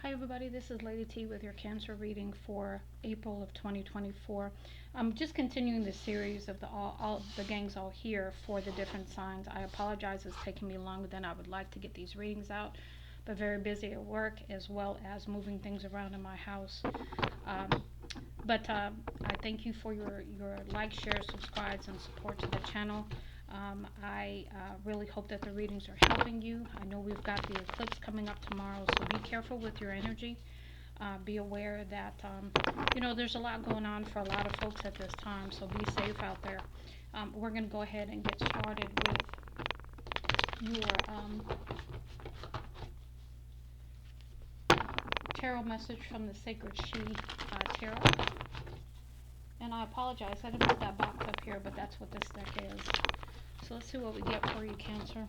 Hi everybody, this is Lady T with your Cancer reading for April of 2024. I'm just continuing the series of all the gangs all here for the different signs. I apologize, it's taking me longer than I would like to get these readings out, but very busy at work as well as moving things around in my house. Um, but I thank you for your like, share, subscribes, and support to the channel. I really hope that the readings are helping you. I know we've got the eclipse coming up tomorrow, so be careful with your energy. Be aware that, there's a lot going on for a lot of folks at this time, so be safe out there. We're going to go ahead and get started with your tarot message from the Sacred She Tarot. And I apologize, I didn't put that box up here, but that's what this deck is. So let's see what we get for you, Cancer.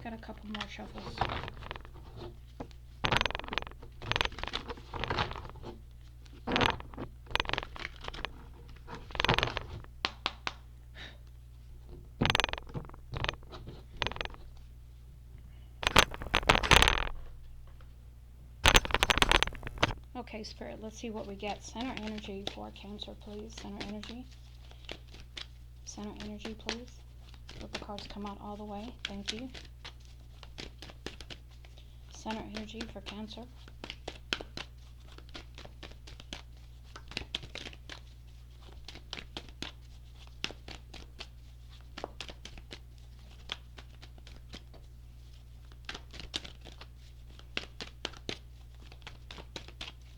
Got a couple more shuffles. Okay, Spirit, let's see what we get. Center energy for Cancer, please. Center energy. Center energy, please. Let the cards come out all the way. Thank you. Center energy for Cancer.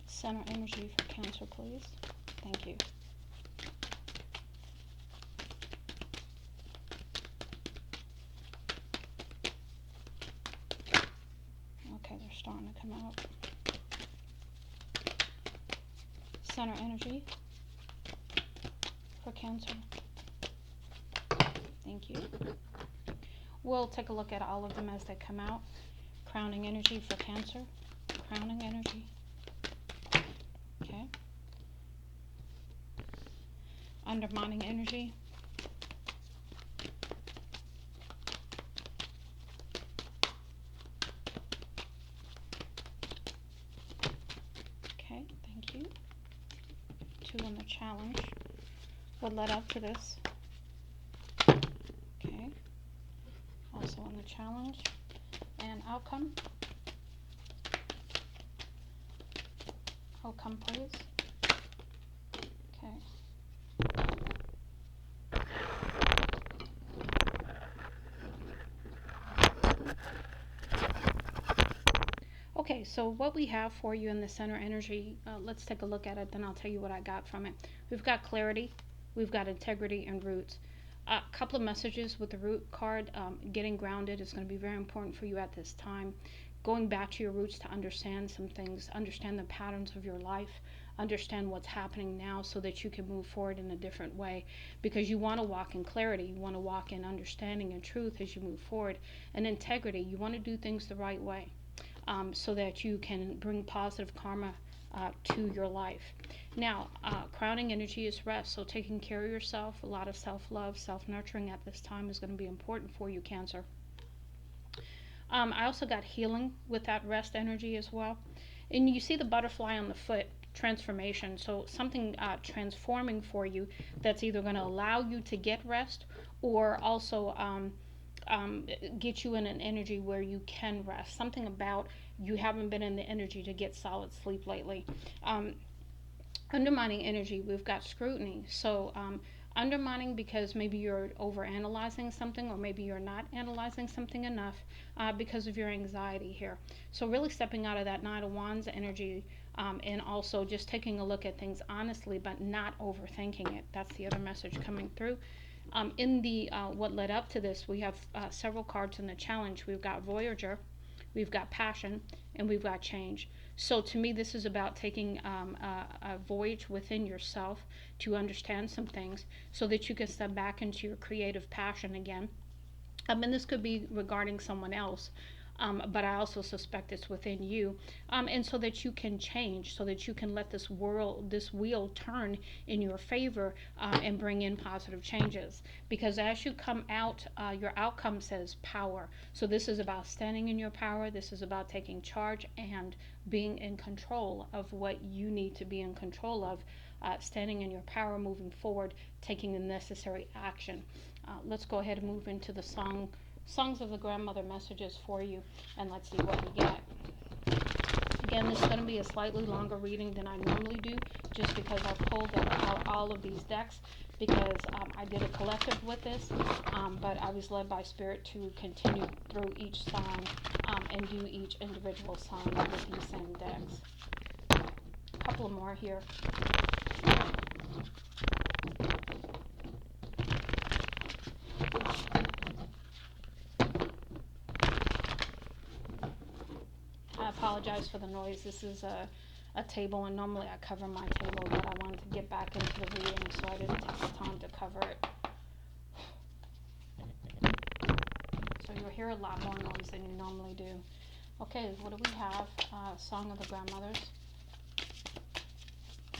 Center energy for Cancer, please. Thank you. Okay, they're starting to come out. Center energy for Cancer. Thank you. We'll take a look at all of them as they come out. Crowning energy for Cancer. Crowning energy. Okay. Undermining energy. Okay, thank you. 2 on the challenge. What led up to this? Okay. Also on the challenge. And outcome. Outcome, please. Okay. Okay, so what we have for you in the center energy, let's take a look at it, then I'll tell you what I got from it. We've got clarity, we've got integrity, and roots. A couple of messages with the root card. Getting grounded is going to be very important for you at this time. Going back to your roots to understand some things, understand the patterns of your life, understand what's happening now so that you can move forward in a different way, because you want to walk in clarity, you want to walk in understanding and truth as you move forward. And integrity, you want to do things the right way. So that you can bring positive karma to your life. Now, crowning energy is rest, so taking care of yourself, a lot of self-love, self-nurturing at this time is going to be important for you, Cancer. I also got healing with that rest energy as well. And you see the butterfly on the foot, transformation. So something transforming for you that's either going to allow you to get rest or also get you in an energy where you can rest. Something about you haven't been in the energy to get solid sleep lately. Undermining energy, we've got scrutiny. So undermining because maybe you're over analyzing something, or maybe you're not analyzing something enough because of your anxiety here. So really stepping out of that Knight of Wands energy, and also just taking a look at things honestly but not overthinking it. That's the other message coming through. In the what led up to this, we have several cards in the challenge. We've got Voyager, we've got Passion, and we've got Change. So to me, this is about taking a voyage within yourself to understand some things so that you can step back into your creative passion again. And this could be regarding someone else. but I also suspect it's within you, and so that you can change, so that you can let this wheel turn in your favor, and bring in positive changes. Because as you come out, your outcome says power. So this is about standing in your power. This is about taking charge and being in control of what you need to be in control of, standing in your power, moving forward, taking the necessary action. Let's go ahead and move into the songs of the grandmother messages for you, and let's see what we get. Again, this is going to be a slightly longer reading than I normally do, just because I pulled out all of these decks, because I did a collective with this, but I was led by Spirit to continue through each song, and do each individual song with these same decks. A couple more here. I apologize for the noise. This is a table, and normally I cover my table, but I wanted to get back into the reading, so I didn't take the time to cover it. So you'll hear a lot more noise than you normally do. Okay, what do we have? Song of the Grandmothers.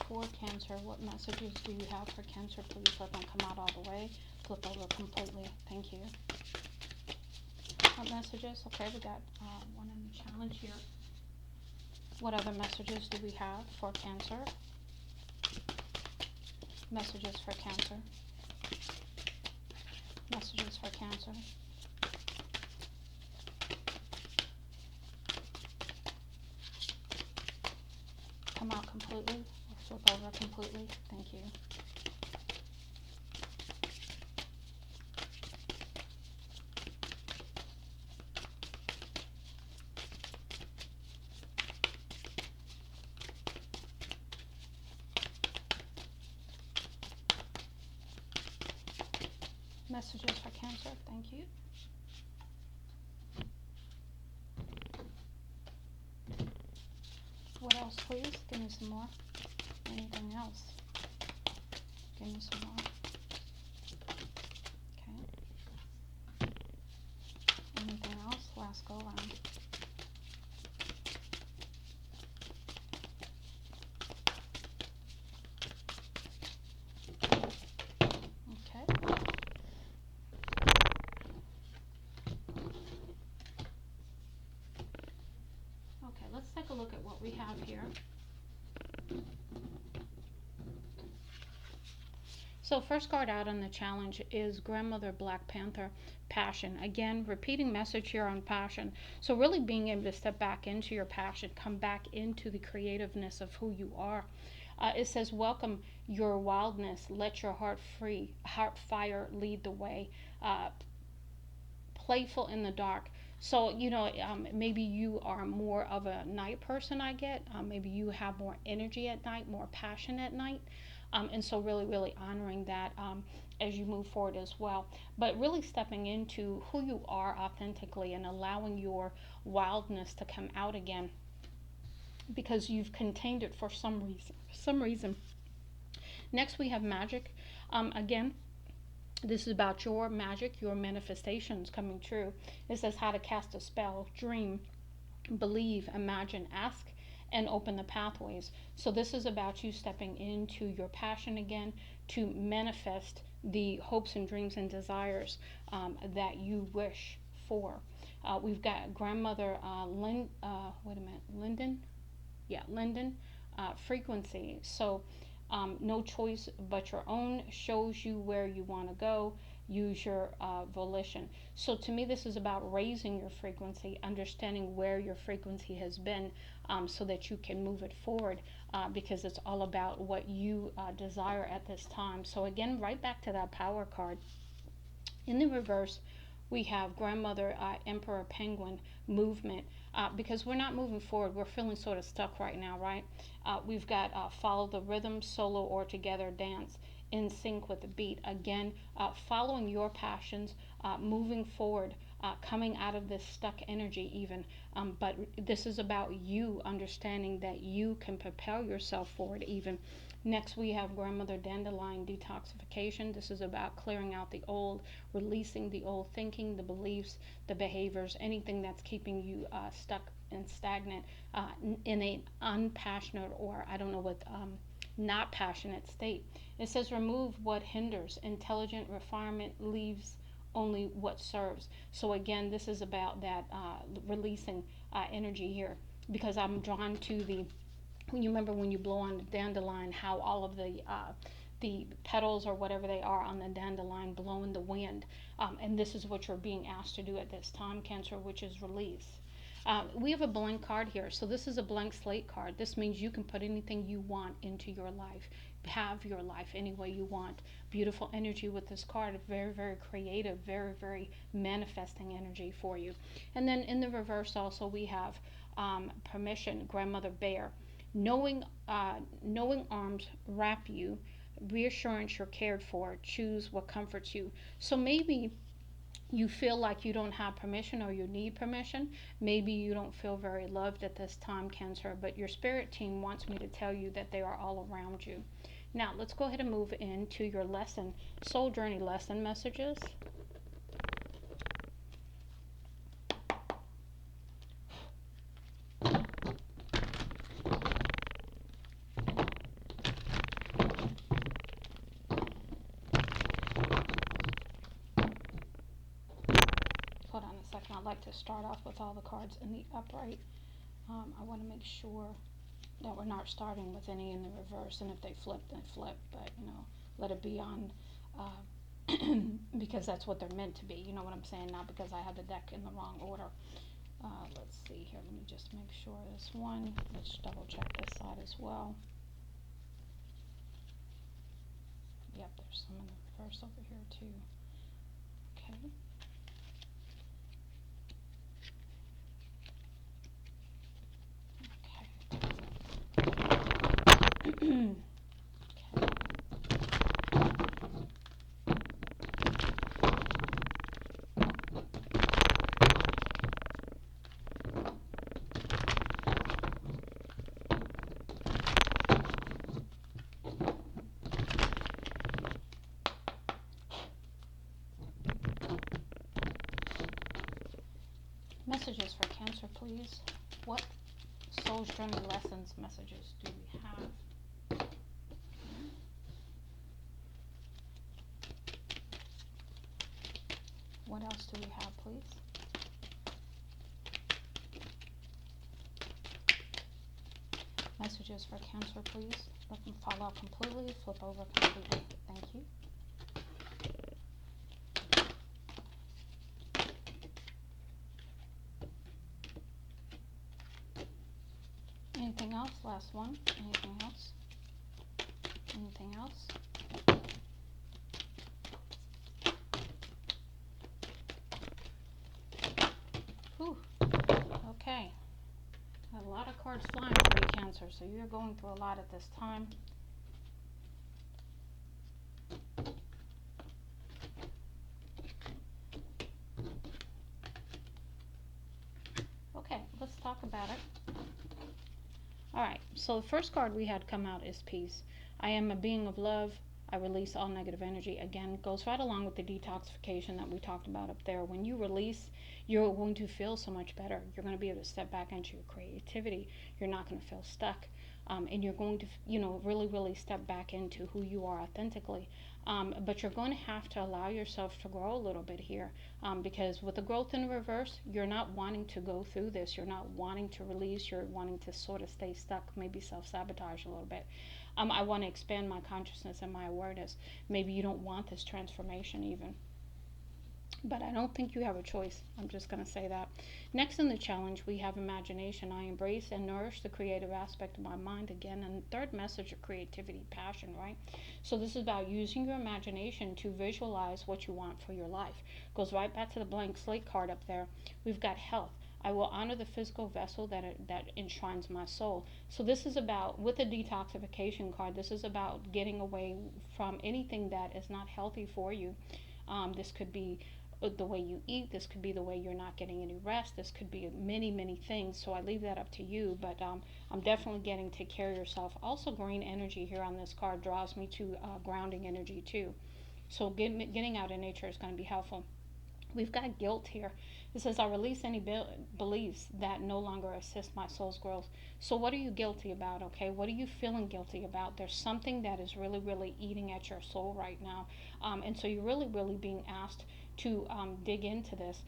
For Cancer, what messages do you have for Cancer? Please let them come out all the way. Flip over completely. Thank you. What messages? Okay, we got one in the challenge here. What other messages do we have for Cancer? Messages for Cancer. Messages for Cancer. Come out completely, or flip over completely. Thank you. Messages for Cancer. Thank you. What else, please? Give me some more. Anything else? Give me some more. Okay. Anything else? Last go around. Okay. Okay, let's take a look at what we have here. So first card out on the challenge is Grandmother Black Panther, Passion. Again, repeating message here on passion. So really being able to step back into your passion, come back into the creativeness of who you are. It says, welcome your wildness, let your heart fire lead the way. Playful in the dark. So, maybe you are more of a night person, I get. Maybe you have more energy at night, more passion at night. And so really, really honoring that, as you move forward as well. But really stepping into who you are authentically and allowing your wildness to come out again, because you've contained it for some reason. Next, we have magic. Again, this is about your magic, your manifestations coming true. It says how to cast a spell, dream, believe, imagine, ask, and open the pathways. So this is about you stepping into your passion again to manifest the hopes and dreams and desires, that you wish for. We've got Grandmother Linden. Yeah, Linden. Frequency. So no choice but your own, shows you where you want to go. Use your volition. So to me, this is about raising your frequency, understanding where your frequency has been, so that you can move it forward, because it's all about what you desire at this time. So again, right back to that power card. In the reverse, we have Grandmother Emperor Penguin, movement, because we're not moving forward. We're feeling sort of stuck right now, right? We've got follow the rhythm, solo or together dance, in sync with the beat. Again, following your passions, moving forward, coming out of this stuck energy even. But this is about you understanding that you can propel yourself forward even, Next, we have grandmother dandelion detoxification. This is about clearing out the old, releasing the old thinking, the beliefs, the behaviors, anything that's keeping you stuck and stagnant in a unpassionate, or I don't know what, not passionate state. It says remove what hinders. Intelligent refinement leaves only what serves. So again, this is about that releasing energy here, because I'm drawn to the, when you remember when you blow on the dandelion, how all of the petals or whatever they are on the dandelion blow in the wind, and this is what you're being asked to do at this time, Cancer, which is release. We have a blank card here, so this is a blank slate card. This means you can put anything you want into your life, have your life any way you want. Beautiful energy with this card, very, very creative, very, very manifesting energy for you. And then in the reverse also we have permission, grandmother bear. Knowing arms wrap you, reassurance you're cared for, choose what comforts you. So maybe you feel like you don't have permission or you need permission. Maybe you don't feel very loved at this time, Cancer, but your spirit team wants me to tell you that they are all around you. Now, let's go ahead and move into your lesson, soul journey lesson messages. Hold on a second. I'd like to start off with all the cards in the upright. I want to make sure that we're not starting with any in the reverse, and if they flip, then flip, but let it be on, because that's what they're meant to be, you know what I'm saying, not because I have the deck in the wrong order. Let's see here, let me just make sure this one, let's double check this side as well. Yep, there's some in the reverse over here too. Okay. Okay. Messages for Cancer, please. What soul's journey lessons messages do we have? What else do we have, please? Messages for Cancer, please. Let them fall out completely, flip over completely. Thank you. Anything else? Last one. Anything else? Anything else? Whew. Okay. A lot of cards flying for you, Cancer, so you're going through a lot at this time. Okay, let's talk about it. Alright, so the first card we had come out is peace. I am a being of love. I release all negative energy. Again, goes right along with the detoxification that we talked about up there. When you release, you're going to feel so much better. You're going to be able to step back into your creativity. You're not going to feel stuck. And you're going to, really, really step back into who you are authentically. But you're going to have to allow yourself to grow a little bit here, because with the growth in reverse, you're not wanting to go through this. You're not wanting to release. You're wanting to sort of stay stuck, maybe self-sabotage a little bit. I want to expand my consciousness and my awareness. Maybe you don't want this transformation even. But I don't think you have a choice. I'm just going to say that. Next in the challenge, we have imagination. I embrace and nourish the creative aspect of my mind again. And the third message of creativity, passion, right? So this is about using your imagination to visualize what you want for your life. Goes right back to the blank slate card up there. We've got health. I will honor the physical vessel that enshrines my soul. So this is about, with the detoxification card, this is about getting away from anything that is not healthy for you. This could be the way you eat. This could be the way you're not getting any rest. This could be many, many things. So I leave that up to you. But I'm definitely getting take care of yourself. Also, green energy here on this card draws me to grounding energy too. So getting out in nature is going to be helpful. We've got guilt here. It says, I release any beliefs that no longer assist my soul's growth. So, what are you guilty about? Okay, what are you feeling guilty about? There's something that is really, really eating at your soul right now. And so, you're really, really being asked to dig into this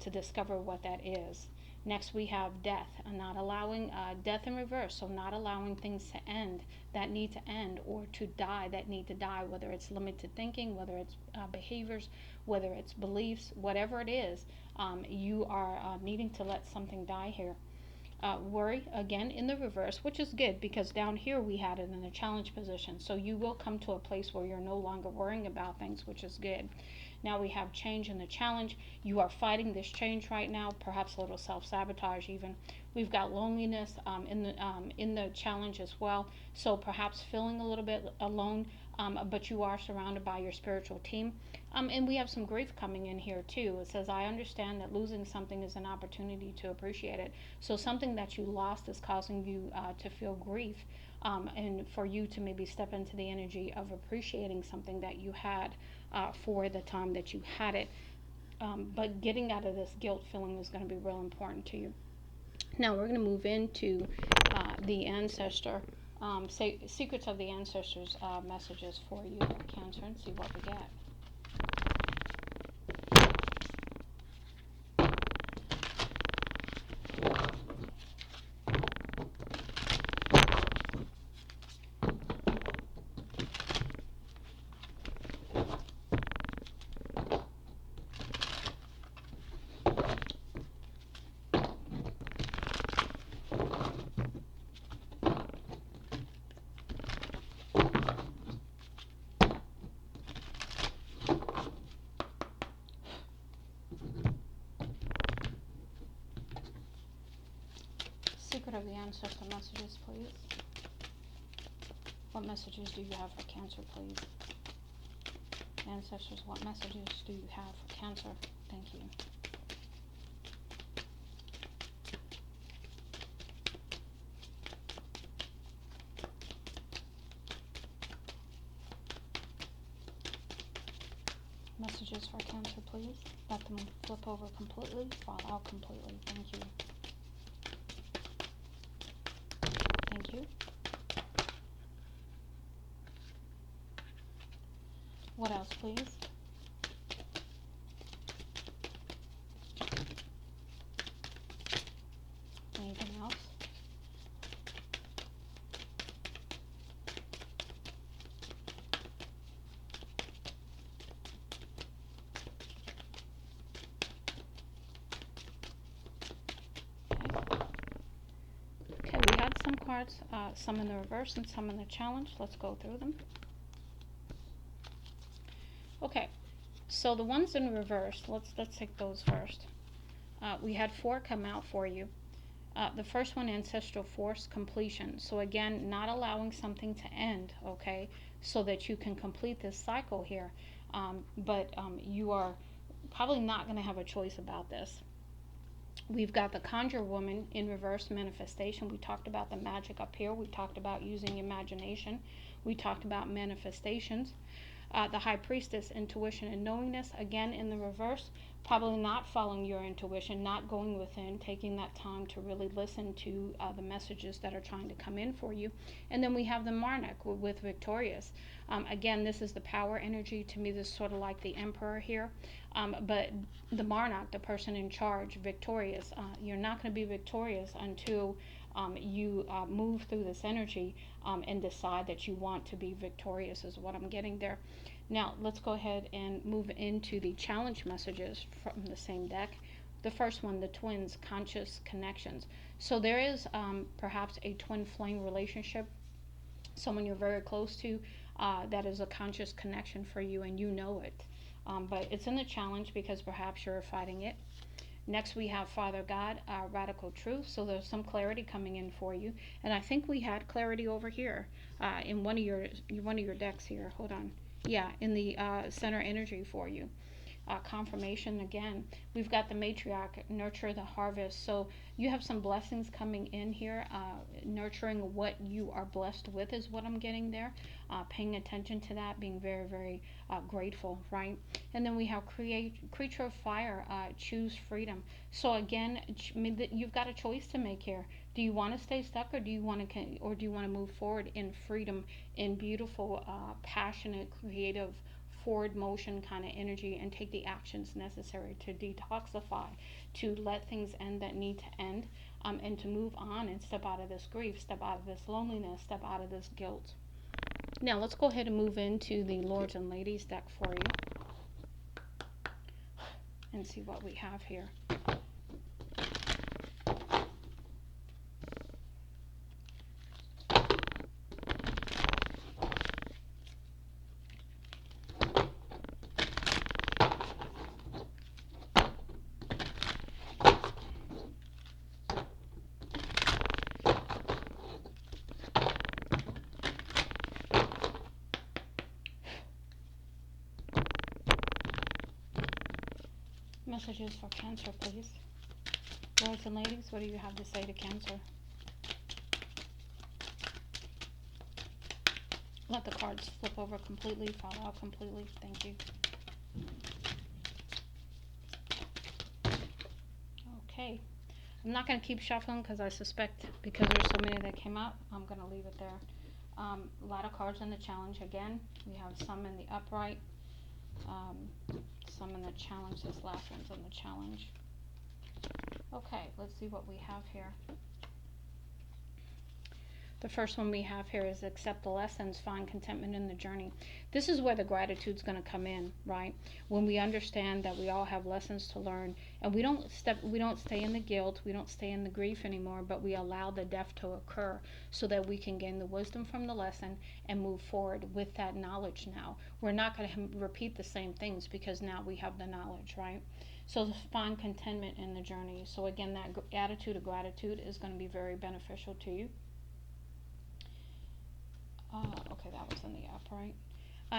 to discover what that is. Next, we have death, and not allowing death in reverse. So, not allowing things to end that need to end, or to die that need to die, whether it's limited thinking, whether it's behaviors, whether it's beliefs, whatever it is, you are needing to let something die here. Worry, again, in the reverse, which is good because down here we had it in a challenge position. So you will come to a place where you're no longer worrying about things, which is good. Now we have change in the challenge. You are fighting this change right now, perhaps a little self-sabotage even. We've got loneliness in the challenge as well. So perhaps feeling a little bit alone, but you are surrounded by your spiritual team. And we have some grief coming in here too. It says, I understand that losing something is an opportunity to appreciate it. So something that you lost is causing you to feel grief, and for you to maybe step into the energy of appreciating something that you had for the time that you had it. But getting out of this guilt feeling is going to be real important to you. Now we're going to move into the ancestor, secrets of the ancestors messages for you, Cancer, and see what we get. Secret of the ancestor messages, please. What messages do you have for Cancer, please? Ancestors, what messages do you have for Cancer? Thank you. Messages for Cancer, please. Let them flip over completely, fall out completely. Thank you. Thank you. What else, please? Anything else? Okay, we had some cards, some in the reverse and some in the challenge. Let's go through them. Okay, so the ones in reverse, let's take those first. We had 4 come out for you. The first one, ancestral force completion. So again, not allowing something to end, okay, so that you can complete this cycle here. But you are probably not going to have a choice about this. We've got the conjure woman in reverse manifestation. We talked about the magic up here. We talked about using imagination. We talked about manifestations. The high priestess, intuition and knowingness, again in the reverse, probably not following your intuition, not going within, taking that time to really listen to the messages that are trying to come in for you. And then we have the Marnak with victorious. Again, this is the power energy. To me, this is sort of like the emperor here. But the Marnak, the person in charge, victorious, you're not going to be victorious until you move through this energy and decide that you want to be victorious, is what I'm getting there. Now, let's go ahead and move into the challenge messages from the same deck. The first one, the twins, conscious connections. So there is perhaps a twin flame relationship, someone you're very close to, that is a conscious connection for you and you know it. But it's in the challenge because perhaps you're fighting it. Next, we have Father God, radical truth. So there's some clarity coming in for you, and I think we had clarity over here in one of your decks here. Hold on, yeah, in the center energy for you. confirmation again. We've got the matriarch, nurture the harvest. So you have some blessings coming in here. Nurturing what you are blessed with is what I'm getting there. Paying attention to that, being very, very grateful, right? And then we have creature of fire, choose freedom. So again, you've got a choice to make here. Do you want to stay stuck, or do you want to move forward in freedom, in beautiful, passionate, creative, forward motion kind of energy, and take the actions necessary to detoxify, to let things end that need to end, and to move on and step out of this grief, step out of this loneliness, step out of this guilt. Now let's go ahead and move into the Lords and Ladies deck for you and see what we have here. Messages for Cancer, please. Lords and Ladies, what do you have to say to Cancer? Let the cards flip over completely, fall out completely. Thank you. Okay. I'm not going to keep shuffling because I suspect, because there's so many that came out, I'm going to leave it there. A lot of cards in the challenge. Again, we have some in the upright, some in the challenge. This last one's in the challenge. Okay, let's see what we have here. The first one we have here is accept the lessons, find contentment in the journey. This is where the gratitude's going to come in, right? When we understand that we all have lessons to learn, and we don't stay in the guilt, we don't stay in the grief anymore, but we allow the death to occur so that we can gain the wisdom from the lesson and move forward with that knowledge now. We're not going to repeat the same things because now we have the knowledge, right? So find contentment in the journey. So again, that attitude of gratitude is going to be very beneficial to you. Okay, that was in the upright.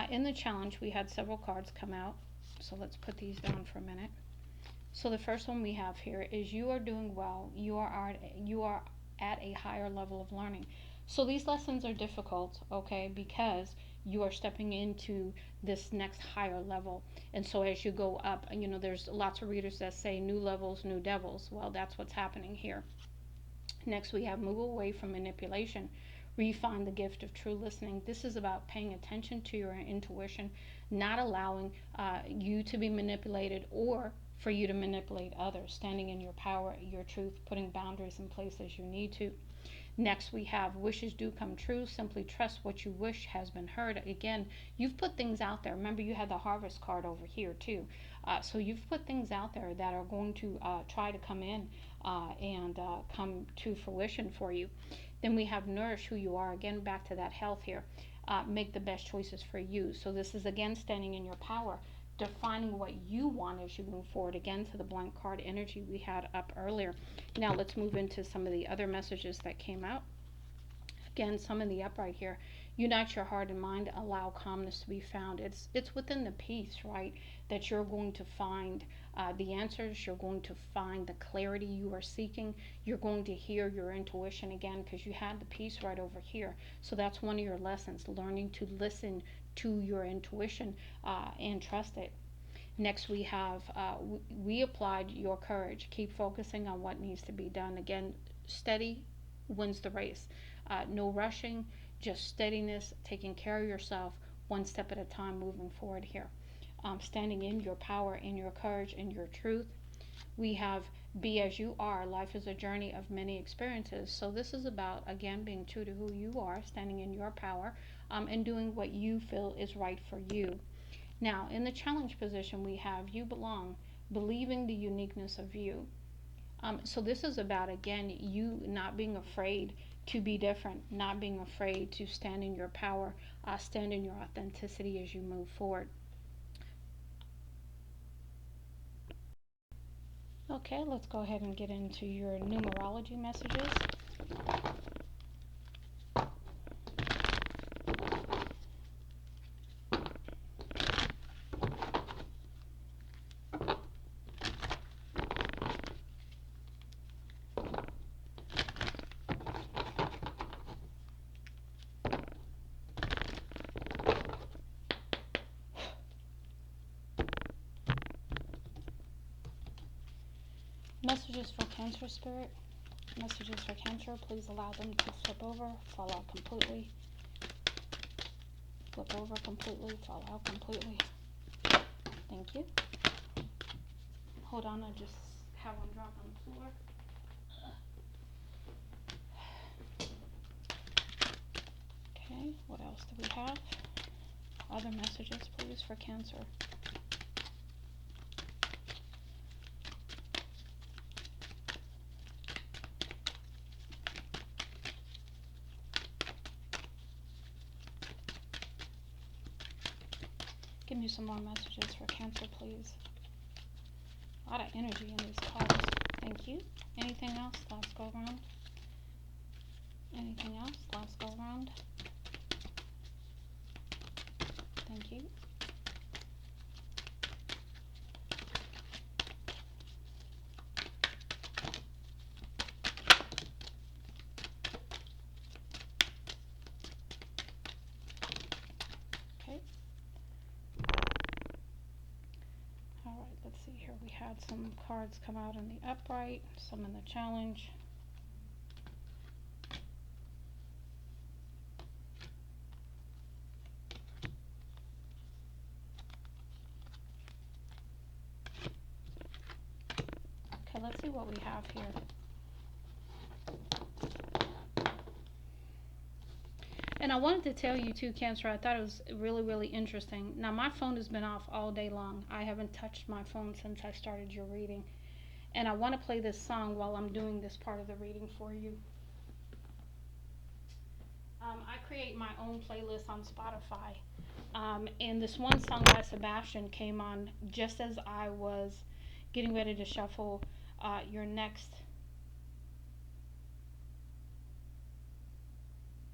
In the challenge, we had several cards come out. So let's put these down for a minute. So the first one we have here is you are doing well. You are at a higher level of learning. So these lessons are difficult, okay, because you are stepping into this next higher level. And so as you go up, there's lots of readers that say new levels, new devils. Well, that's what's happening here. Next, we have move away from manipulation. Refine the gift of true listening. This is about paying attention to your intuition, not allowing you to be manipulated or for you to manipulate others, standing in your power, your truth, putting boundaries in place as you need to. Next, we have wishes do come true. Simply trust what you wish has been heard. Again, you've put things out there. Remember, you had the harvest card over here too. So you've put things out there that are going to try to come in and come to fruition for you. Then we have nourish who you are. Again, back to that health here. Make the best choices for you. So this is again standing in your power, defining what you want as you move forward. Again, to the blank card energy we had up earlier. Now let's move into some of the other messages that came out. Again, some in the upright here. Unite your heart and mind. Allow calmness to be found. It's within the peace, right, that you're going to find the answers. You're going to find the clarity you are seeking. You're going to hear your intuition again because you had the peace right over here. So that's one of your lessons, learning to listen to your intuition and trust it. Next, we have we applied your courage. Keep focusing on what needs to be done. Again, steady wins the race. No rushing, just steadiness, taking care of yourself, one step at a time, moving forward here. Standing in your power, in your courage, in your truth. We have be as you are. Life is a journey of many experiences. So this is about, again, being true to who you are, standing in your power, and doing what you feel is right for you. Now, in the challenge position, we have you belong, believing the uniqueness of you. So this is about, again, you not being afraid to be different, not being afraid to stand in your power, stand in your authenticity as you move forward. Okay, let's go ahead and get into your numerology messages. Messages for Cancer Spirit. Messages for Cancer. Please allow them to flip over, fall out completely. Flip over completely, fall out completely. Thank you. Hold on, I just have one drop on the floor. Okay, what else do we have? Other messages, please, for Cancer. Give me some more messages for Cancer, please. A lot of energy in these cards. Thank you. Anything else? Last go around. Anything else? Last go around. Thank you. Okay. Alright, let's see here. We had some cards come out in the upright, some in the challenge. Okay, let's see what we have here. And I wanted to tell you too, Cancer, I thought it was really, really interesting. Now, my phone has been off all day long. I haven't touched my phone since I started your reading. And I want to play this song while I'm doing this part of the reading for you. I create my own playlist on Spotify. And this one song by Sebastian came on just as I was getting ready to shuffle your next.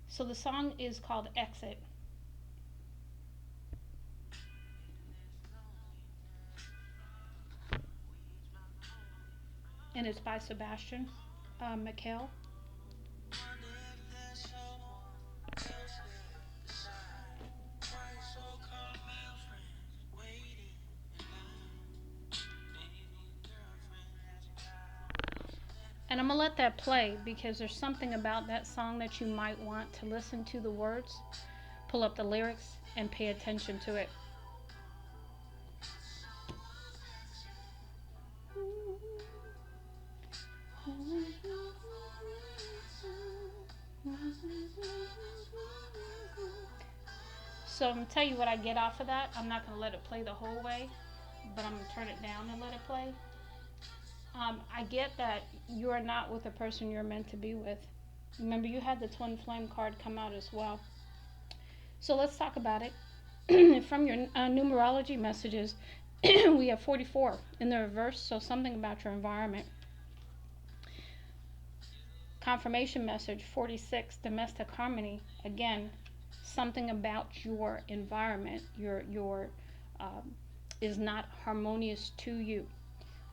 So the song is called Exit. And it's by Sebastian Michael. And I'm going to let that play because there's something about that song that you might want to listen to the words, pull up the lyrics, and pay attention to it. So I'm going to tell you what I get off of that. I'm not going to let it play the whole way, but I'm going to turn it down and let it play. I get that you are not with the person you're meant to be with. Remember, you had the Twin Flame card come out as well. So let's talk about it. From your numerology messages, we have 44 in the reverse, so something about your environment. Confirmation message 46, domestic harmony. Again, something about your environment, your is not harmonious to you.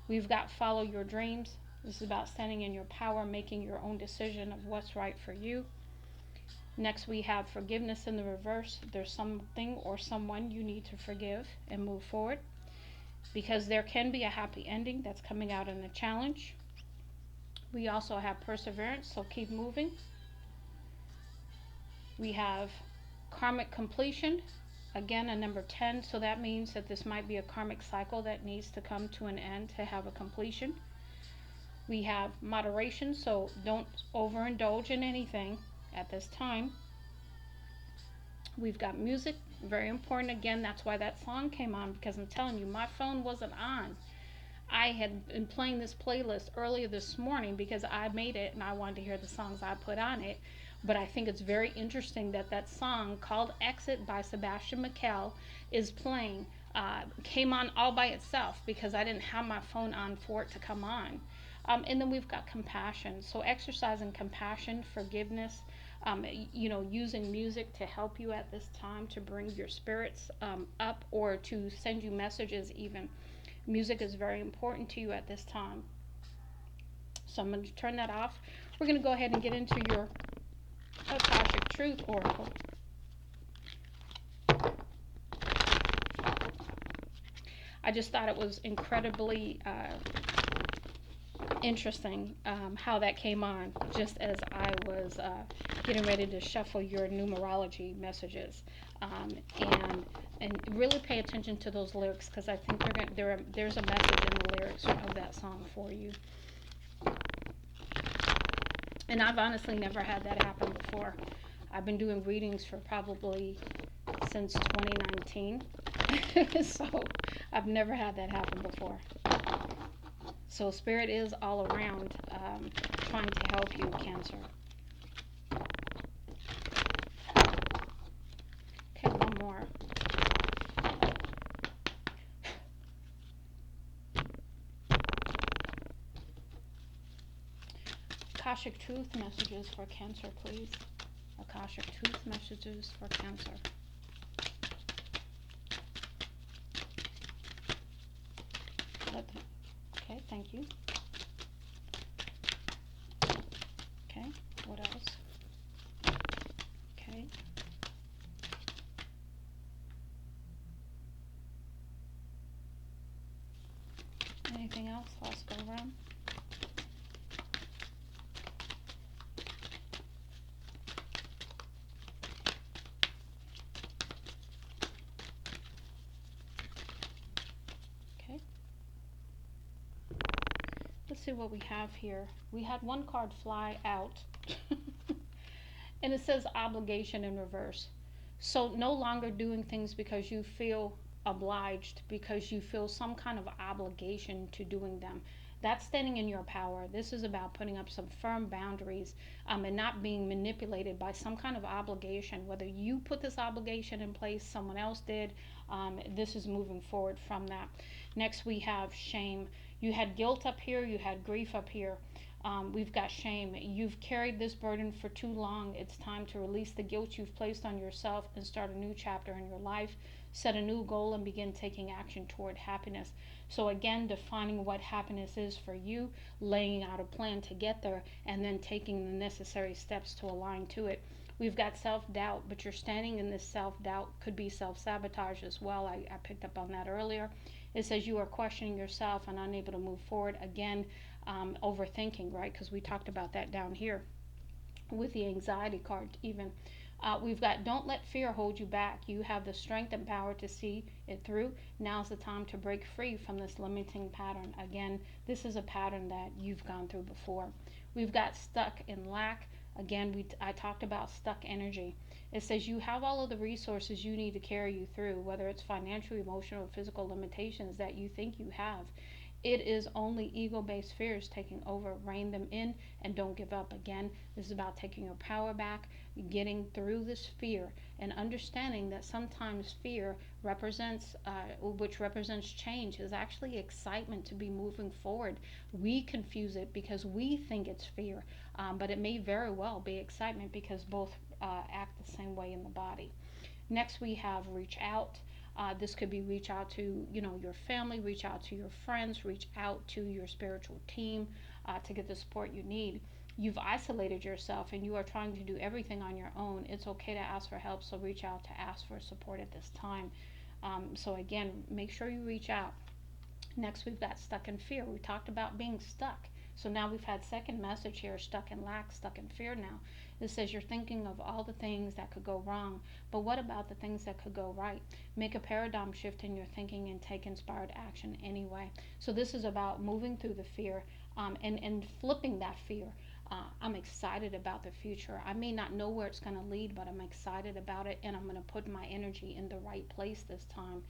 We've got follow your dreams. This is about standing in your power, making your own decision of what's right for you. Next, we have forgiveness in the reverse. There's something or someone you need to forgive and move forward because there can be a happy ending that's coming out in the challenge. We also have perseverance, so keep moving. We have karmic completion. Again, a number 10, so that means that this might be a karmic cycle that needs to come to an end to have a completion. We have moderation, so don't overindulge in anything at this time. We've got music, very important. Again, that's why that song came on, because I'm telling you, my phone wasn't on. I had been playing this playlist earlier this morning because I made it and I wanted to hear the songs I put on it. But I think it's very interesting that that song called Exit by Sebastian Michael is playing. Came on all by itself because I didn't have my phone on for it to come on. And then we've got compassion. So exercising compassion, forgiveness, using music to help you at this time to bring your spirits up or to send you messages even. Music is very important to you at this time. So I'm going to turn that off. We're going to go ahead and get into your Akashic Truth Oracle. I just thought it was incredibly interesting how that came on just as I was getting ready to shuffle your numerology messages, um, and and really pay attention to those lyrics because I think there's a message in the lyrics of that song for you. And I've honestly never had that happen before. I've been doing readings for probably since 2019, so I've never had that happen before. So spirit is all around, trying to help you, Cancer. Okay, one more. Akashic Truth messages for Cancer, please. Akashic Truth messages for Cancer. Okay, thank you. Okay, what else? Okay, anything else? Let's go around. Okay, let's see what we have here. We had one card fly out, and it says obligation in reverse. So no longer doing things because you feel obliged, because you feel some kind of obligation to doing them. That's standing in your power. This is about putting up some firm boundaries, and not being manipulated by some kind of obligation. Whether you put this obligation in place, someone else did. This is moving forward from that. Next, we have shame. You had guilt up here, you had grief up here. We've got shame. You've carried this burden for too long. It's time to release the guilt you've placed on yourself and start a new chapter in your life. Set a new goal and begin taking action toward happiness. So, again, defining what happiness is for you, laying out a plan to get there, and then taking the necessary steps to align to it. We've got self doubt, but you're standing in this self doubt, could be self sabotage as well. I picked up on that earlier. It says you are questioning yourself and unable to move forward. Again, overthinking, right? Because we talked about that down here with the anxiety card, even. We've got don't let fear hold you back. You have the strength and power to see it through. Now's the time to break free from this limiting pattern. Again, this is a pattern that you've gone through before. We've got stuck in lack. Again, I talked about stuck energy. It says you have all of the resources you need to carry you through, whether it's financial, emotional, or physical limitations that you think you have. It is only ego based fears taking over. Rein them in and don't give up. Again, this is about taking your power back, getting through this fear, and understanding that sometimes fear represents, which represents change, is actually excitement to be moving forward. We confuse it because we think it's fear, but it may very well be excitement because both act the same way in the body. Next, we have reach out. This could be reach out to your family, reach out to your friends, reach out to your spiritual team to get the support you need. You've isolated yourself and you are trying to do everything on your own. It's okay to ask for help, so reach out to ask for support at this time. So again, make sure you reach out. Next, we've got stuck in fear. We talked about being stuck. So now we've had second message here, stuck in lack, stuck in fear now. It says you're thinking of all the things that could go wrong, but what about the things that could go right? Make a paradigm shift in your thinking and take inspired action anyway. So this is about moving through the fear, and flipping that fear. I'm excited about the future. I may not know where it's going to lead, but I'm excited about it, and I'm going to put my energy in the right place this time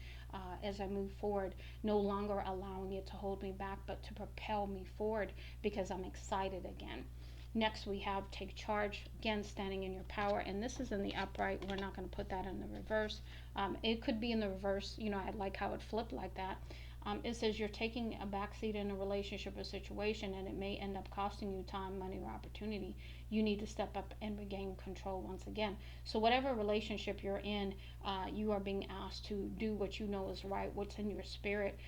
as I move forward. No longer allowing it to hold me back, but to propel me forward because I'm excited again. Next, we have take charge, again, standing in your power. And this is in the upright. We're not going to put that in the reverse. It could be in the reverse. I like how it flipped like that. It says you're taking a backseat in a relationship or situation, and it may end up costing you time, money, or opportunity. You need to step up and regain control once again. So, whatever relationship you're in, you are being asked to do what you know is right, what's in your spirit,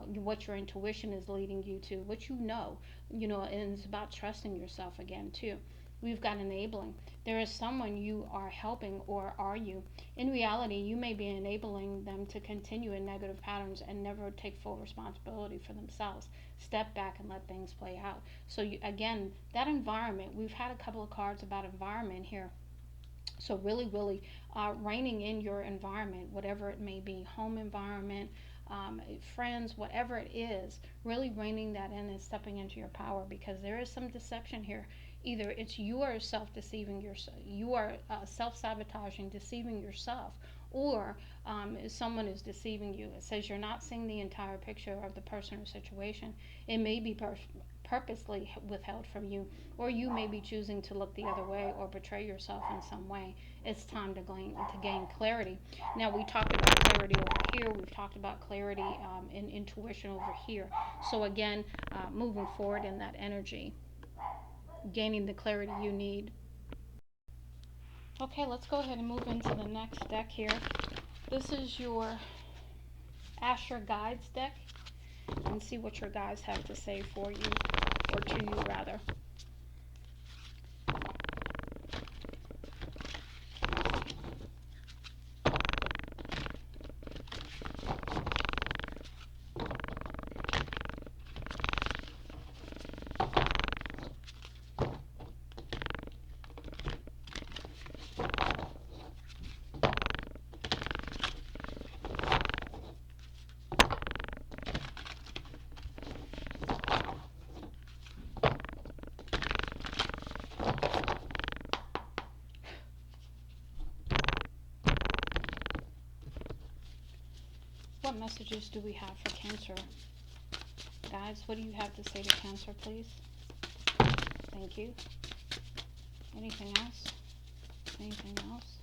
what your intuition is leading you to, what and it's about trusting yourself again, too. we've got enabling. There is someone you are helping, or are you? In reality, you may be enabling them to continue in negative patterns and never take full responsibility for themselves. Step back and let things play out. So, again, that environment, we've had a couple of cards about environment here. So really, really reining in your environment, whatever it may be, home environment, friends, whatever it is, really reining that in and stepping into your power, because there is some deception here. Either it's you are self-deceiving yourself, you are self-sabotaging, deceiving yourself, or someone is deceiving you. It says you're not seeing the entire picture of the person or situation. It may be purposely withheld from you, or you may be choosing to look the other way or betray yourself in some way. It's time to gain clarity. Now, we talked about clarity over here. We've talked about clarity in intuition over here. So again, moving forward in that energy, gaining the clarity you need. Okay, let's go ahead and move into the next deck here. This is your Astro Guides deck, and see what your guides have to say for you, or to you rather. What messages do we have for Cancer? Guys, what do you have to say to Cancer, please? Thank you. Anything else? Anything else?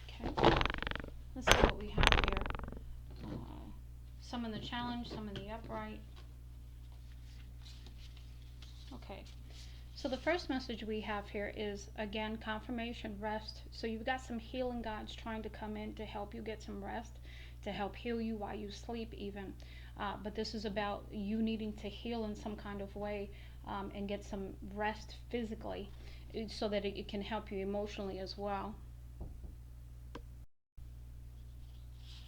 Okay. Let's see what we have here. Some in the challenge, some in the upright. Okay, so the first message we have here is, again, confirmation, rest. So you've got some healing guides trying to come in to help you get some rest, to help heal you while you sleep even. But this is about you needing to heal in some kind of way, and get some rest physically, so that it can help you emotionally as well.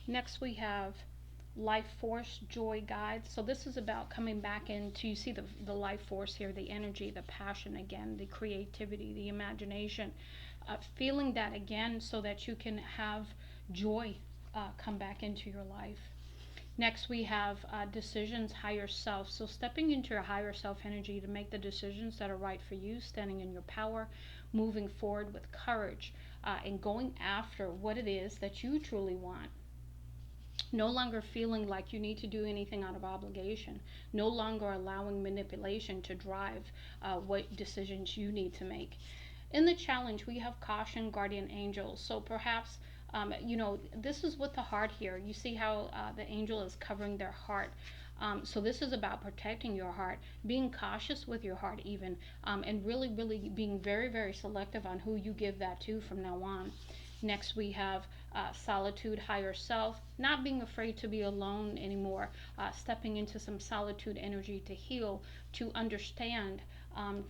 Next we have life force, joy, guides. So this is about coming back into, you see the life force here, the energy, the passion again, the creativity, the imagination, feeling that again so that you can have joy come back into your life. Next we have decisions, higher self. So stepping into your higher self energy to make the decisions that are right for you, standing in your power, moving forward with courage, and going after what it is that you truly want. No longer feeling like you need to do anything out of obligation. No longer allowing manipulation to drive what decisions you need to make. In the challenge, we have caution, guardian angels. So perhaps, this is with the heart here. You see how the angel is covering their heart. So this is about protecting your heart, being cautious with your heart even, and really, really being very, very selective on who you give that to from now on. Next, we have solitude, higher self, not being afraid to be alone anymore, stepping into some solitude energy to heal, to understand,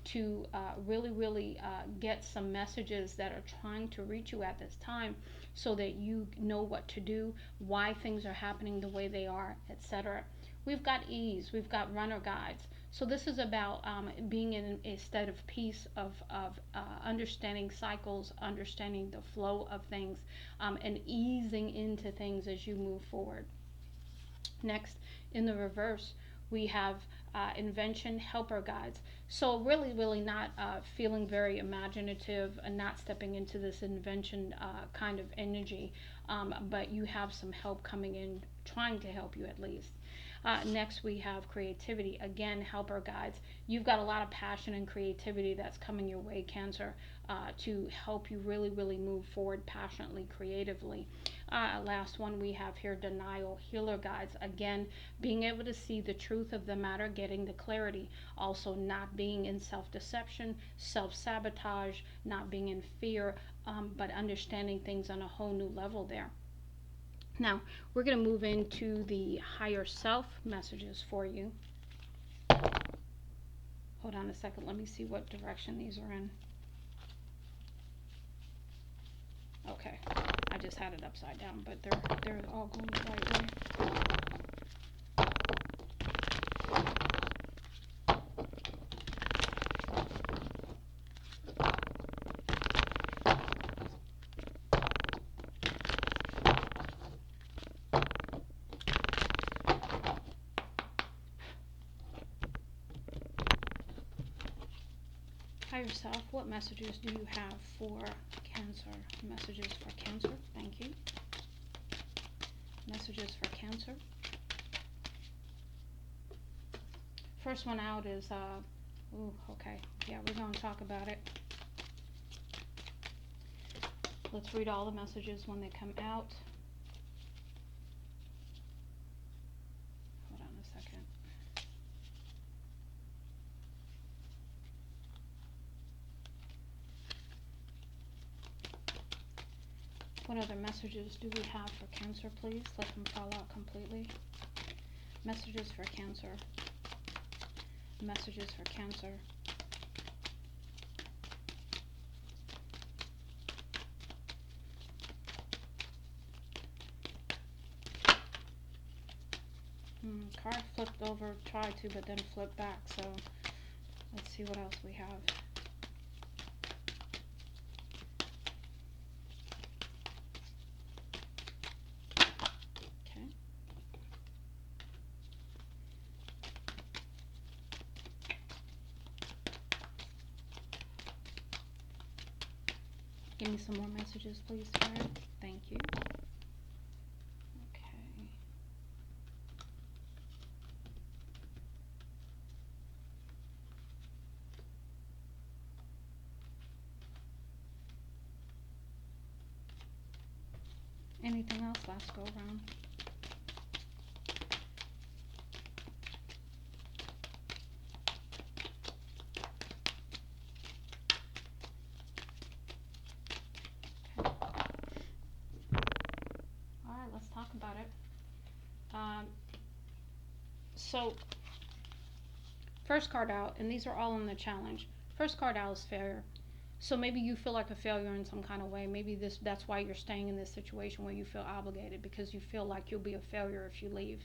to really, really get some messages that are trying to reach you at this time, so that you know what to do, why things are happening the way they are, etc. We've got ease, we've got runner guides. So this is about being in a state of peace, of understanding cycles, understanding the flow of things, and easing into things as you move forward. Next, in the reverse, we have invention, helper guides. So really, really not feeling very imaginative and not stepping into this invention kind of energy, but you have some help coming in, trying to help you at least. Next, we have creativity. Again, helper guides. You've got a lot of passion and creativity that's coming your way, Cancer, to help you really, really move forward passionately, creatively. Last one we have here, denial. Healer guides. Again, being able to see the truth of the matter, getting the clarity. Also, not being in self deception, self sabotage, not being in fear, but understanding things on a whole new level there. Now, we're going to move into the higher self messages for you. Hold on a second. Let me see what direction these are in. Okay. I just had it upside down, but they're all going the right way. Higher self, what messages do you have for Cancer? Messages for Cancer. Thank you. Messages for Cancer. First one out is, okay. Yeah, we're going to talk about it. Let's read all the messages when they come out. Hold on a second. What other messages do we have for Cancer, please? Let them fall out completely. Messages for Cancer. Messages for Cancer. Card flipped over, tried to, but then flipped back. So let's see what else we have. Okay. Give me some more messages, please, Card. Thank you. Anything else? Last go around. Okay. Alright, let's talk about it. So, first card out, and these are all in the challenge. First card out is failure. So maybe you feel like a failure in some kind of way. Maybe that's why you're staying in this situation where you feel obligated, because you feel like you'll be a failure if you leave.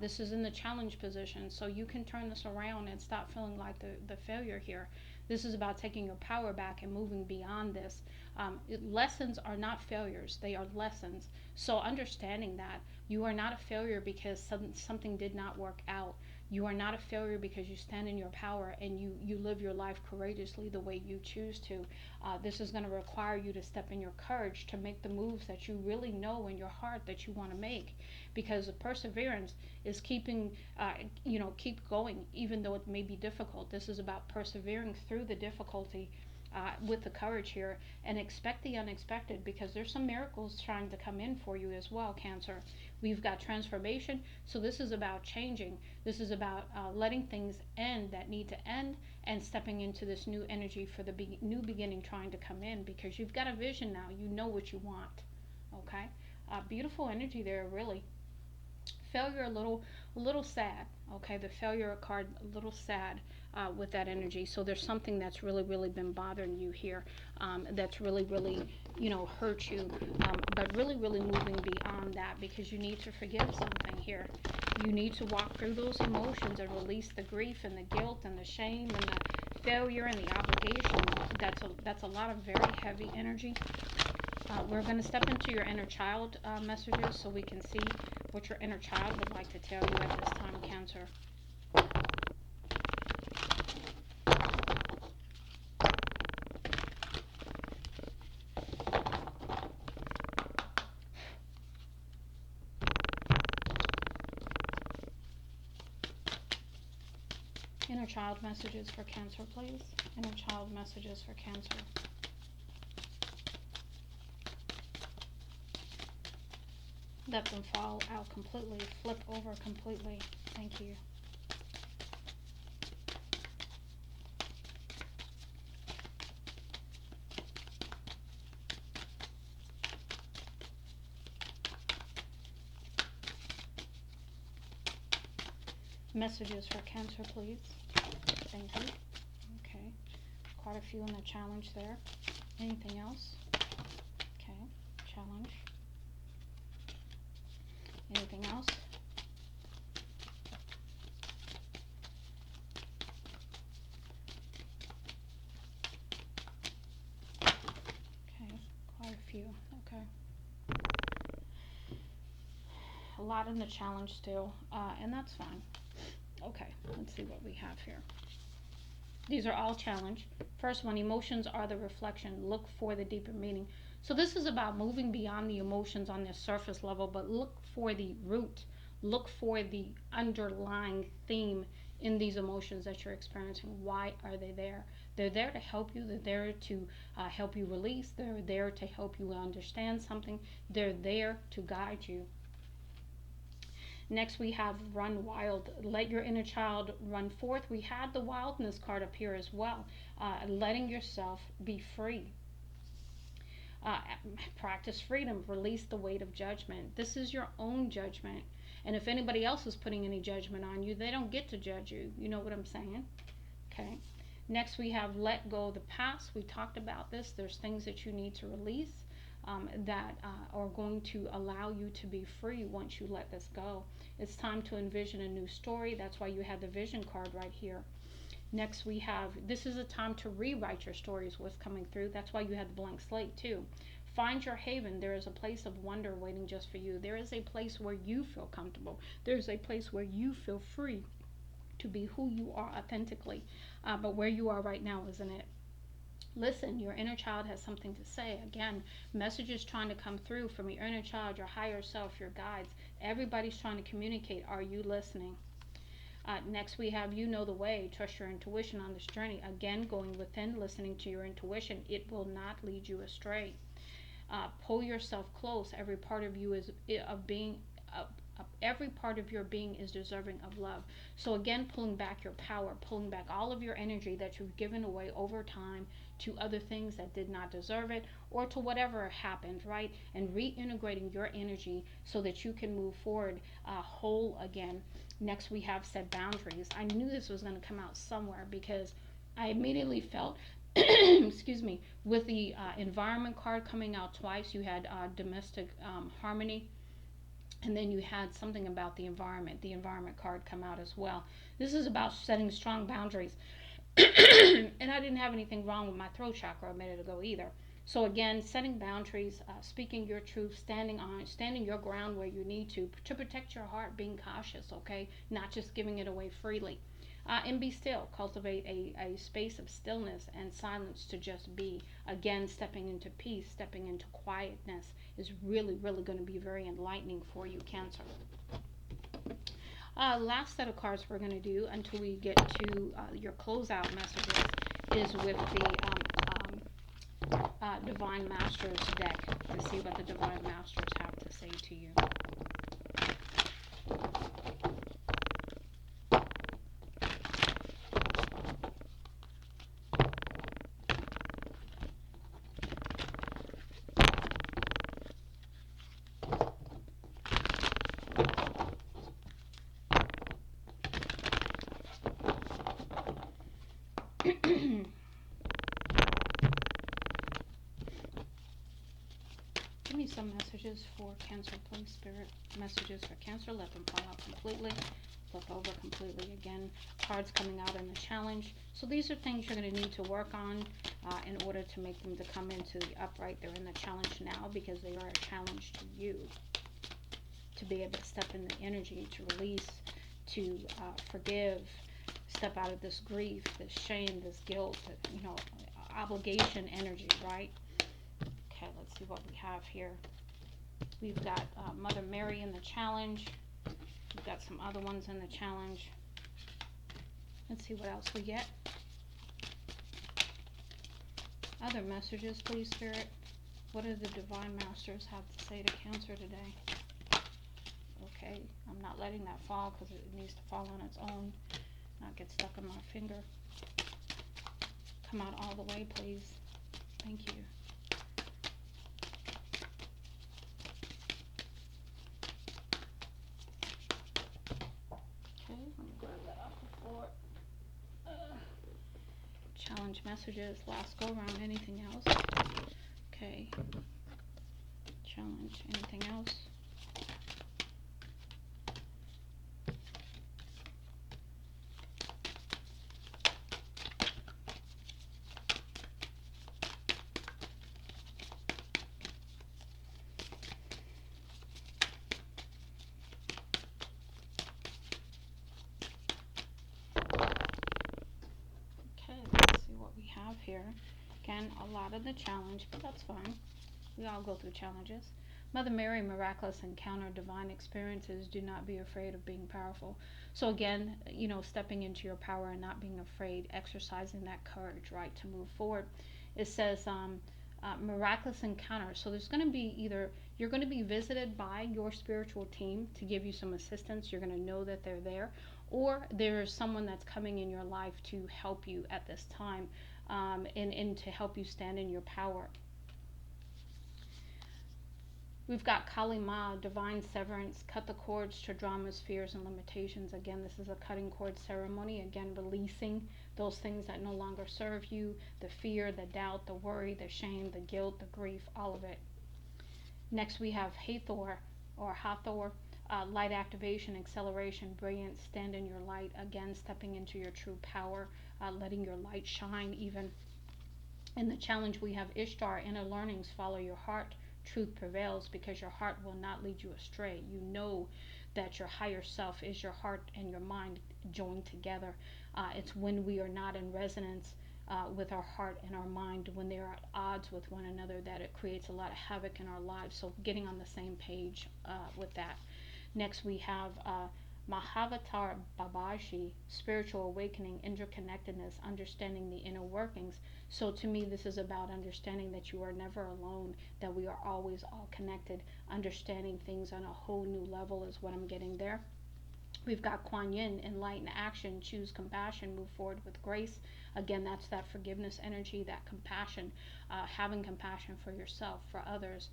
This is in the challenge position, so you can turn this around and stop feeling like the failure here. This is about taking your power back and moving beyond this. Lessons are not failures, they are lessons. So understanding that you are not a failure because something did not work out. You are not a failure because you stand in your power and you live your life courageously the way you choose to. This is going to require you to step in your courage to make the moves that you really know in your heart that you want to make, because the perseverance is keeping, keep going even though it may be difficult. This is about persevering through the difficulty with the courage here, and expect the unexpected, because there's some miracles trying to come in for you as well, Cancer. We've got transformation, so this is about changing. This is about letting things end that need to end and stepping into this new energy for the new beginning trying to come in, because you've got a vision now. You know what you want. Okay? Beautiful energy there, really. Failure a little sad. Okay, the failure card a little sad with that energy. So there's something that's really been bothering you here, that's really hurt you, but really moving beyond that, because you need to forgive something here. You need to walk through those emotions and release the grief and the guilt and the shame and the failure and the obligation. That's a lot of very heavy energy. We're going to step into your inner child messages so we can see what your inner child would like to tell you at this time, Cancer. Inner child messages for Cancer, please. Inner child messages for Cancer. Let them fall out completely, flip over completely. Thank you. Messages for Cancer, please. Thank you. Okay. Quite a few in the challenge there. Anything else? Okay. Challenge. Anything else? Okay. Quite a few. Okay. A lot in the challenge still, and that's fine. Okay, let's see what we have here. These are all challenge. First one, emotions are the reflection. Look for the deeper meaning. So this is about moving beyond the emotions on the surface level, but look for the root. Look for the underlying theme in these emotions that you're experiencing. Why are they there? They're there to help you. They're there to help you release. They're there to help you understand something. They're there to guide you. Next, we have Run Wild. Let your inner child run forth. We had the wildness card appear as well. Letting yourself be free. Uh, Practice freedom. Release the weight of judgment. This is your own judgment. And if anybody else is putting any judgment on you, they don't get to judge you. You know what I'm saying? Okay. Next, we have let go of the past. We talked about this. There's things that you need to release. That are going to allow you to be free once you let this go. It's time to envision a new story. That's why you have the vision card right here. Next, we have this is a time to rewrite your stories, what's coming through. That's why you have the blank slate too. Find your haven. There is a place of wonder waiting just for you. There is a place where you feel comfortable. There's a place where you feel free to be who you are authentically. But where you are right now isn't it. Listen, your inner child has something to say. Again, messages trying to come through from your inner child, your higher self, your guides. Everybody's trying to communicate. Are you listening? Next, we have you know the way. Trust your intuition on this journey. Again, going within, listening to your intuition. It will not lead you astray. Pull yourself close. Every part of you is of being. Every part of your being is deserving of love. So again, pulling back your power, pulling back all of your energy that you've given away over time to other things that did not deserve it, or to whatever happened, right? And reintegrating your energy so that you can move forward whole again. Next, we have set boundaries. I knew this was going to come out somewhere because I immediately felt excuse me, with the environment card coming out twice. You had domestic harmony, and then you had something about the environment card come out as well. This is about setting strong boundaries. And I didn't have anything wrong with my throat chakra a minute ago either. So again, setting boundaries, speaking your truth, standing your ground where you need to protect your heart, being cautious, okay, not just giving it away freely. And be still. Cultivate a space of stillness and silence to just be. Again, stepping into peace, stepping into quietness is really, really going to be very enlightening for you, Cancer. Last set of cards we're going to do until we get to your closeout messages is with the Divine Masters deck to see what the Divine Masters have to say to you. Give me some messages for Cancer, please, Spirit. Messages for Cancer. Let them fall out completely. Flip over completely again. Cards coming out in the challenge. So these are things you're going to need to work on in order to make them to come into the upright. They're in the challenge now because they are a challenge to you. To be able to step in the energy, to release, to forgive, step out of this grief, this shame, this guilt, obligation energy, right? Okay, let's see what we have here. We've got Mother Mary in the challenge. We've got some other ones in the challenge. Let's see what else we get. Other messages, please, Spirit. What do the Divine Masters have to say to Cancer today? Okay, I'm not letting that fall because it needs to fall on its own, not get stuck on my finger. Come out all the way, please. Thank you. Okay, let me grab that off the floor. Challenge messages, last go around. Anything else? Okay. Challenge, anything else? Okay, let's see what we have here. Again, a lot of the challenge, but that's fine. We all go through challenges. Mother Mary, miraculous encounter, divine experiences. Do not be afraid of being powerful. So again, stepping into your power and not being afraid, exercising that courage, right, to move forward. It says miraculous encounter. So there's going to be either you're going to be visited by your spiritual team to give you some assistance. You're going to know that they're there, or there's someone that's coming in your life to help you at this time, and to help you stand in your power. We've got Kali Ma, divine severance, cut the cords to dramas, fears, and limitations. Again, this is a cutting cord ceremony. Again, releasing those things that no longer serve you, the fear, the doubt, the worry, the shame, the guilt, the grief, all of it. Next, we have Hathor, or Hathor, light activation, acceleration, brilliance, stand in your light. Again, stepping into your true power, letting your light shine even. In the challenge, we have Ishtar, inner learnings, follow your heart. Truth prevails because your heart will not lead you astray. You know that your higher self is your heart and your mind joined together. It's when we are not in resonance with our heart and our mind, when they are at odds with one another, that it creates a lot of havoc in our lives. So getting on the same page with that. Next, we have Mahavatar Babaji, spiritual awakening, interconnectedness, understanding the inner workings. So to me, this is about understanding that you are never alone, that we are always all connected. Understanding things on a whole new level is what I'm getting there. We've got Kuan Yin, enlighten action, choose compassion, move forward with grace. Again, that's that forgiveness energy, that compassion, having compassion for yourself, for others,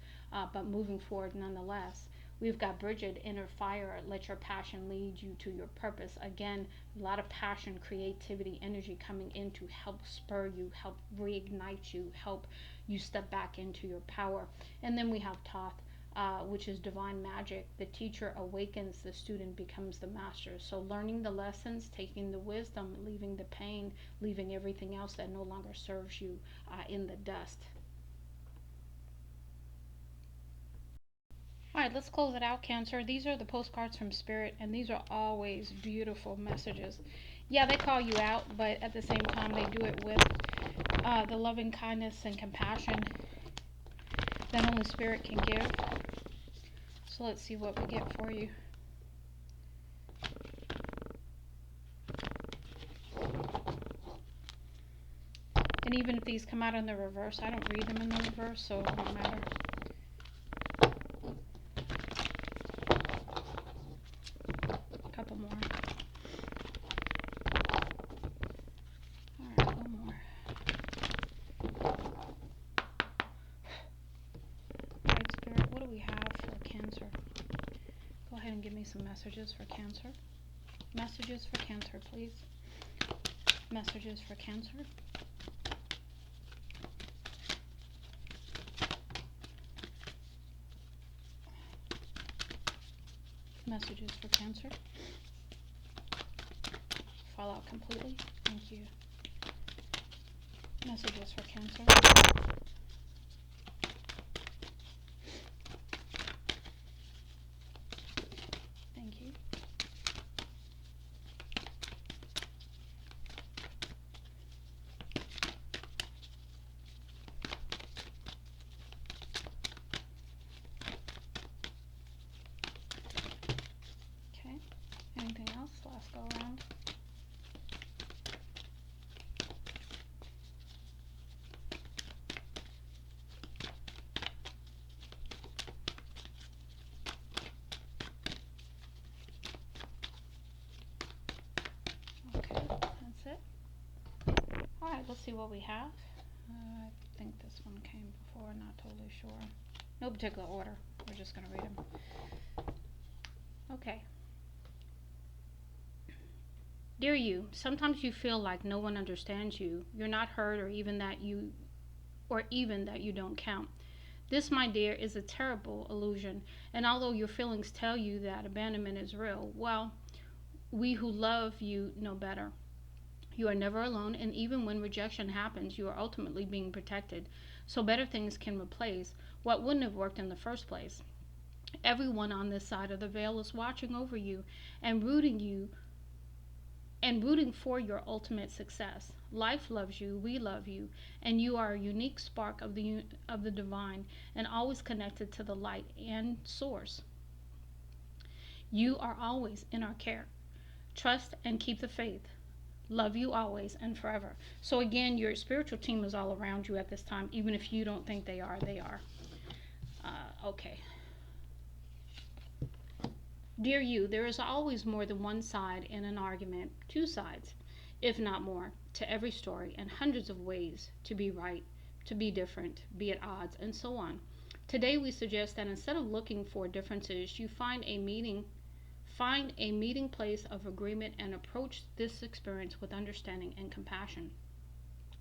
but moving forward nonetheless. We've got Bridget, inner fire, let your passion lead you to your purpose. Again, a lot of passion, creativity, energy coming in to help spur you, help reignite you, help you step back into your power. And then we have Thoth, which is divine magic. The teacher awakens, the student becomes the master. So learning the lessons, taking the wisdom, leaving the pain, leaving everything else that no longer serves you in the dust. All right, let's close it out, Cancer. These are the postcards from Spirit, and these are always beautiful messages. Yeah, they call you out, but at the same time, they do it with the loving kindness and compassion that only Spirit can give. So let's see what we get for you. And even if these come out in the reverse, I don't read them in the reverse, so it won't matter. A couple more. Alright, one more. Alright, Spirit, what do we have for Cancer? Go ahead and give me some messages for Cancer. Messages for Cancer, please. Messages for Cancer. Messages for Cancer. Fall out completely. Thank you. Messages for Cancer. Thank you. Okay. Anything else? Last go around. see what we have. I think this one came before, not totally sure. No particular order. We're just going to read them. Okay. Dear you, sometimes you feel like no one understands you. You're not heard or even that you don't count. This, my dear, is a terrible illusion, and although your feelings tell you that abandonment is real, well, we who love you know better. You are never alone, and even when rejection happens, you are ultimately being protected, so better things can replace what wouldn't have worked in the first place. Everyone on this side of the veil is watching over you and rooting for your ultimate success. Life loves you, we love you, and you are a unique spark of the divine and always connected to the light and source. You are always in our care. Trust and keep the faith. Love you always and forever. So again, your spiritual team is all around you at this time, even if you don't think they are, they are. Okay. Dear you, there is always more than one side in an argument, two sides, if not more, to every story, and hundreds of ways to be right, to be different, be at odds, and so on. Today we suggest that instead of looking for differences, you find a meeting place of agreement and approach this experience with understanding and compassion.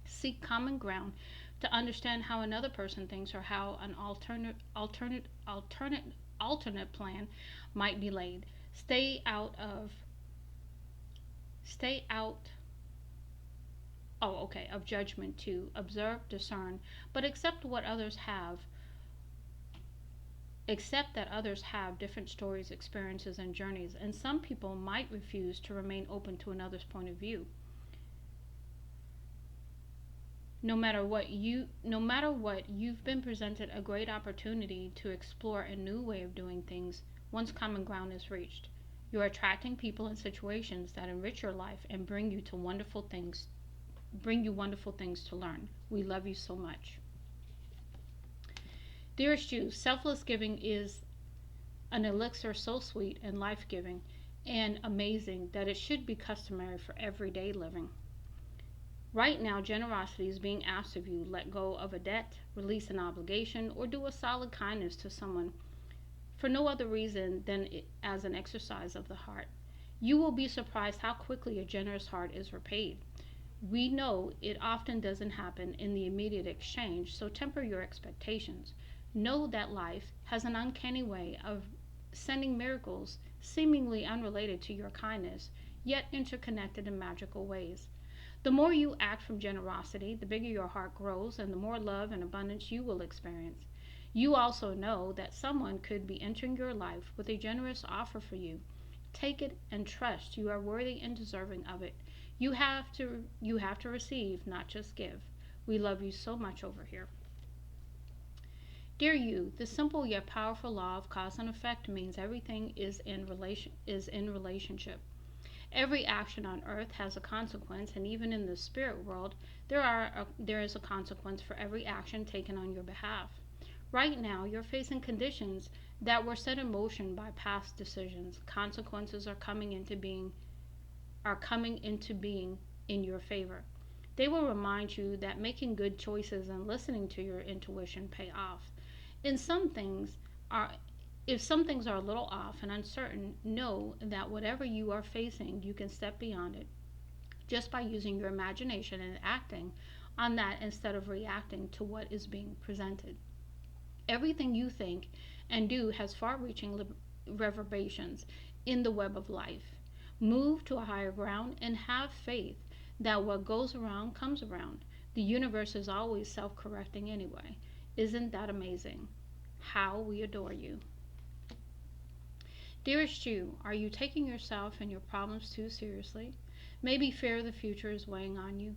Seek common ground to understand how another person thinks or how an alternate plan might be laid. Stay out of judgment too. Observe, discern, but accept that others have different stories, experiences, and journeys, and some people might refuse to remain open to another's point of view. No matter what, you've been presented a great opportunity to explore a new way of doing things once common ground is reached. You are attracting people and situations that enrich your life and bring you wonderful things to learn. We love you so much. Dearest you, selfless giving is an elixir so sweet and life-giving and amazing that it should be customary for everyday living. Right now, generosity is being asked of you. Let go of a debt, release an obligation, or do a solid kindness to someone for no other reason than as an exercise of the heart. You will be surprised how quickly a generous heart is repaid. We know it often doesn't happen in the immediate exchange, so temper your expectations. Know that life has an uncanny way of sending miracles seemingly unrelated to your kindness, yet interconnected in magical ways. The more you act from generosity, the bigger your heart grows and the more love and abundance you will experience. You also know that someone could be entering your life with a generous offer for you. Take it and trust you are worthy and deserving of it. You have to receive, not just give. We love you so much over here. Dear you, the simple yet powerful law of cause and effect means everything is in relationship. Every action on earth has a consequence, and even in the spirit world, there is a consequence for every action taken on your behalf. Right now, you're facing conditions that were set in motion by past decisions. Consequences are coming into being in your favor. They will remind you that making good choices and listening to your intuition pay off. In some things are If some things are a little off and uncertain, know that whatever you are facing, you can step beyond it just by using your imagination and acting on that instead of reacting to what is being presented. Everything you think and do has far-reaching reverberations in the web of life. Move to a higher ground and have faith that what goes around comes around. The universe is always self-correcting anyway. Isn't that amazing? How we adore you. Dearest you, are you taking yourself and your problems too seriously? Maybe fear of the future is weighing on you.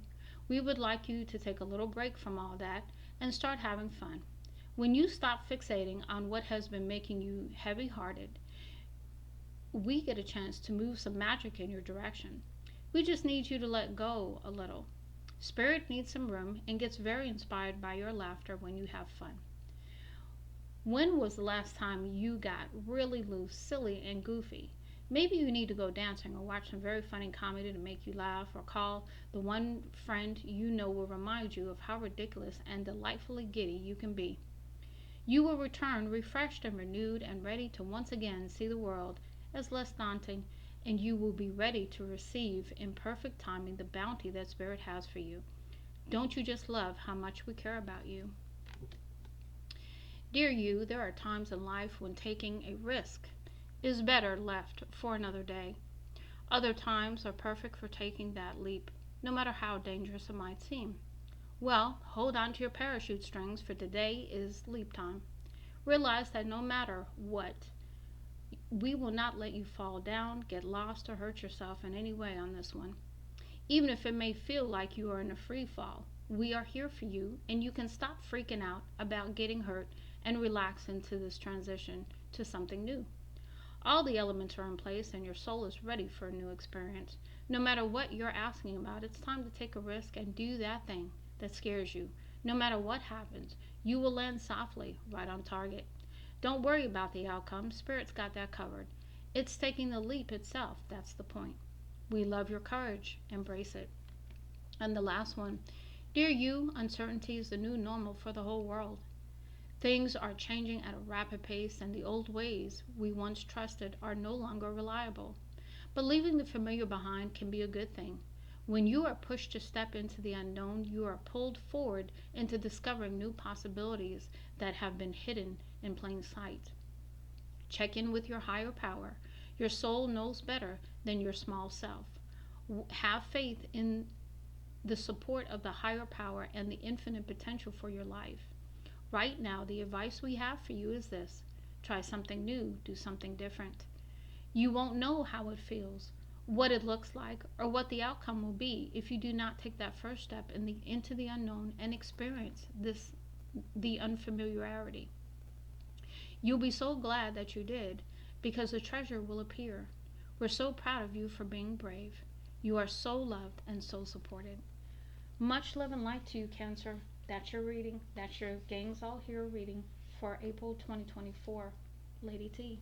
We would like you to take a little break from all that and start having fun. When you stop fixating on what has been making you heavy-hearted, we get a chance to move some magic in your direction. We just need you to let go a little. Spirit needs some room and gets very inspired by your laughter when you have fun. When was the last time you got really loose, silly, and goofy? Maybe you need to go dancing or watch some very funny comedy to make you laugh, or call the one friend you know will remind you of how ridiculous and delightfully giddy you can be. You will return refreshed and renewed and ready to once again see the world as less daunting, and you will be ready to receive in perfect timing the bounty that Spirit has for you. Don't you just love how much we care about you? Dear you, there are times in life when taking a risk is better left for another day. Other times are perfect for taking that leap, no matter how dangerous it might seem. Well, hold on to your parachute strings, for today is leap time. Realize that no matter what, we will not let you fall down, get lost, or hurt yourself in any way on this one. Even if it may feel like you are in a free fall, we are here for you, and you can stop freaking out about getting hurt and relax into this transition to something new. All the elements are in place, and your soul is ready for a new experience. No matter what you're asking about, it's time to take a risk and do that thing that scares you. No matter what happens, you will land softly, right on target. Don't worry about the outcome, Spirit's got that covered. It's taking the leap itself that's the point. We love your courage, embrace it. And the last one, dear you, uncertainty is the new normal for the whole world. Things are changing at a rapid pace, and the old ways we once trusted are no longer reliable. But leaving the familiar behind can be a good thing. When you are pushed to step into the unknown, you are pulled forward into discovering new possibilities that have been hidden in plain sight. Check in with your higher power. Your soul knows better than your small self. Have faith in the support of the higher power and the infinite potential for your life. Right now, the advice we have for you is this: try something new, do something different. You won't know how it feels, what it looks like, or what the outcome will be if you do not take that first step into the unknown and experience the unfamiliarity. You'll be so glad that you did, because the treasure will appear. We're so proud of you for being brave. You are so loved and so supported. Much love and light to you, Cancer. That's your reading. That's your Gangs All Here reading for April 2024. Lady T.